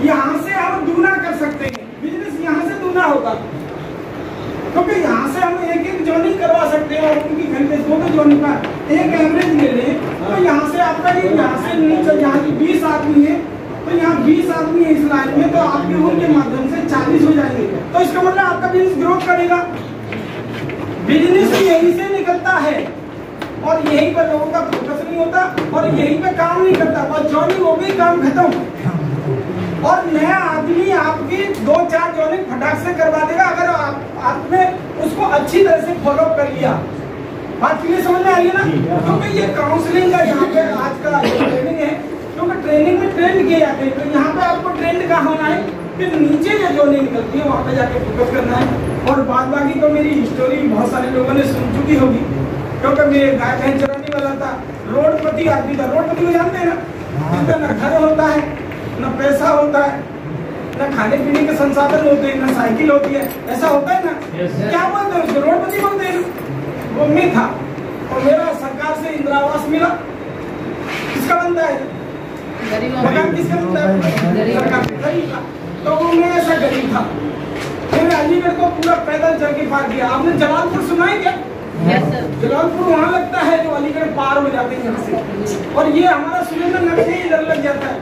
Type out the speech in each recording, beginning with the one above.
यहाँ से हम दूना कर सकते हैं, बिजनेस यहाँ से दूना होगा, क्योंकि यहाँ से हम एक एक जॉइनिंग करवा सकते हैं और उनकी खरीदे दो जॉइनिंग का एक एवरेज ले लें तो यहाँ से आपका यहाँ से नीचे यहाँ की 20 आदमी है तो यहाँ 20 आदमी है इस लाइन में, तो आपके उनके माध्यम से 40 हो जाएंगे, तो इसका मतलब आपका बिजनेस ग्रोथ करेगा। बिजनेस यहीं से निकलता है और यहीं पर लोगों का फोकस नहीं होता और यहीं पे काम नहीं करता, और जॉइनिंग हो गई काम खत्म। और नया आदमी आपकी 2-4 जॉइनिंग फटाक से करवा देगा अगर आपने उसको अच्छी तरह से फॉलो कर लिया। बात क्लियर समझ में आई है ना? क्योंकि ये काउंसलिंग का यहाँ पे आज का ट्रेनिंग है, क्योंकि ट्रेनिंग में ट्रेंड किए जाते हैं, तो यहाँ पे आपको ट्रेंड कहाँ होना है, फिर नीचे जो निकलती है वहाँ पे जाके फोकस करना है। और बाद बाकी तो मेरी स्टोरी बहुत सारे लोगों ने सुन चुकी होगी, क्योंकि मैं गाय भैंस चराने वाला था, रोडपति आदमी था। रोडपति को जानते हैं ना, जिसका न घर होता है, न पैसा होता है, न खाने पीने के संसाधन होते हैं, न साइकिल होती है, ऐसा होता है ना। क्या बोलते हैं उसको? रोडपति बोलते हैं। वो मैं था और मेरा सरकार से इंदिरा आवास मिला। किसका बनता है? मकान किसका बनता है? सरकार का। तो वो मैं ऐसा गरीब था, मैंने अलीगढ़ को पूरा पैदल चल के पार किया। आपने जलालपुर सुना है क्या? जलालपुर वहाँ लगता है जो अलीगढ़ पार हो जाते हैं यहाँ से, और ये हमारा सुरेंद्रनगर से इधर लग जाता है।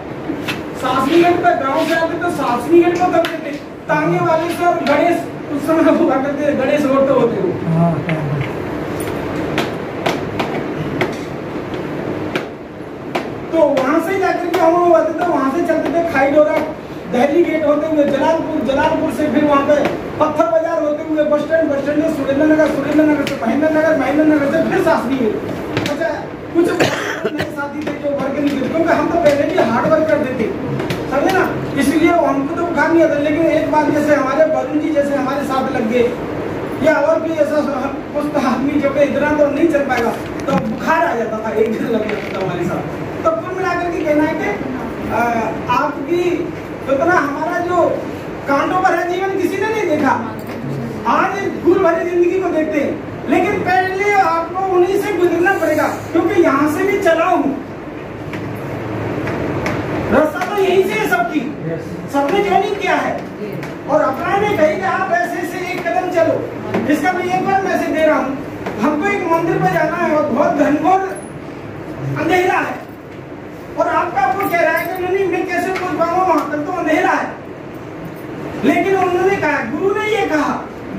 सासनीगढ़ पे गाँव से आते तो सासनीगढ़ को करते थे तांगे वाले से, और गणेश उस समय हुआ करते थे, गणेश ऑटो होते हो। तो वहां से जाकर के हम लोग आते थे, वहां से चलते थे खाई डोरा, दिल्ली गेट होते हुए जलालपुर, जलालपुर से फिर वहां पे पत्थर बाजार होते हुए बस स्टैंड से सुरेंद्रनगर, सुरेंद्रनगर से महेंद्रनगर, महेंद्रनगर से फिर सासनीगढ़। अच्छा, कुछ मेरे साथी थे जो वर्क नहीं थे, क्योंकि हम तो पहले भी हार्ड वर्क करते थे, समझे ना, इसलिए हमको तो बुखार नहीं आता। लेकिन एक बार जैसे हमारे वरुण जी जैसे हमारे साथ लग गए, या और भी ऐसा कुछ आदमी जो कि इतना तो नहीं चल पाएगा, तो बुखार आ जाता था, एक दिन लग जाता था हमारे साथ। तो कुल मिलाकर के कहना है कि आपकी इतना हमारा जो कांटों पर है जीवन किसी ने नहीं देखा। आज फूल भरी जिंदगी को देखते हैं, लेकिन पहले आपको उन्हीं से गुजरना पड़ेगा, क्योंकि यहाँ से भी चला हूँ, रास्ता तो यहीं से है सबकी, सबने ज्वाइनिंग किया है। और अपना ने कही कि आप ऐसे से एक कदम चलो। इसका मैं एक बार मैसेज दे रहा हूँ, हमको एक मंदिर पर जाना है और बहुत घनघोर अंधेरा है, और आपका वो कह रहा है कि नहीं मैं कैसे पहुंच पाऊंगा वहां तक, तो अंधेरा है। लेकिन उन्होंने कहा, गुरु ने ये कहा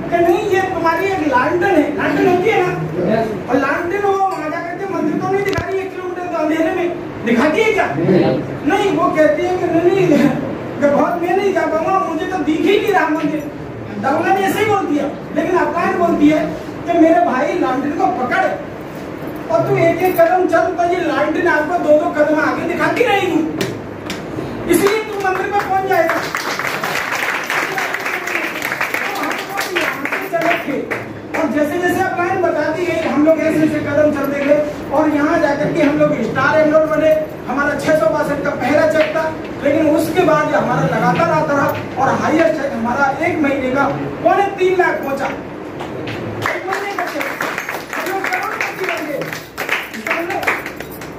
कि नहीं ये तुम्हारी एक लालटेन है, लालटेन होती है ना, और लालटेन वो वहां जाकर के मंदिर तो नहीं दिखा रही 1 किलोमीटर तो अंधेरे में दिखाती है क्या? नहीं, वो कहती है कि नहीं बहुत मैं नहीं जा पाऊंगा, मुझे तो दिख ही नहीं रहा मंदिर। डबला ने ऐसे ही बोल दिया, लेकिन अपलाइन बोलती है कि मेरे भाई लालटेन को पकड़ और तू एक एक कदम चल, तो ये लालटेन आपको 2-2 कदम आगे दिखाती रहेगी, इसलिए तू मंदिर पर पहुंच जाएगा। और जैसे जैसे आप लाइन बताती गई, हम लोग ऐसे ऐसे कदम चलते गए, और यहाँ जाकर के हम लोग स्टार एनरोल बने। हमारा 662 का पहला चेक था, लेकिन उसके बाद हमारा लगातार आता रहा, और हाईएस्ट चेक हमारा 1 महीने का 3.25 लाख पहुंचा।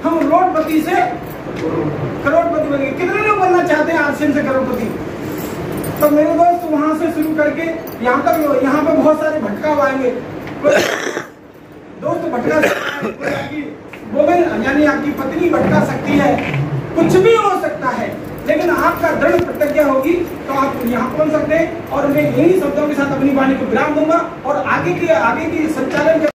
हम रोडपति से करोड़पति बन गए। कितने लोग बनना चाहते हैं आज से करोड़पति? तो मेरे दोस्त वहां से शुरू करके यहाँ तक, यहाँ पे बहुत सारे भटका आएंगे। दोस्त भटका वोमेन यानी आपकी पत्नी भटका सकती है, कुछ भी हो सकता है, लेकिन आपका दृढ़ प्रतिज्ञा होगी तो आप यहाँ पहुंच सकते हैं। और मैं यही शब्दों के साथ अपनी वाणी को विराम दूंगा, और आगे की संचालन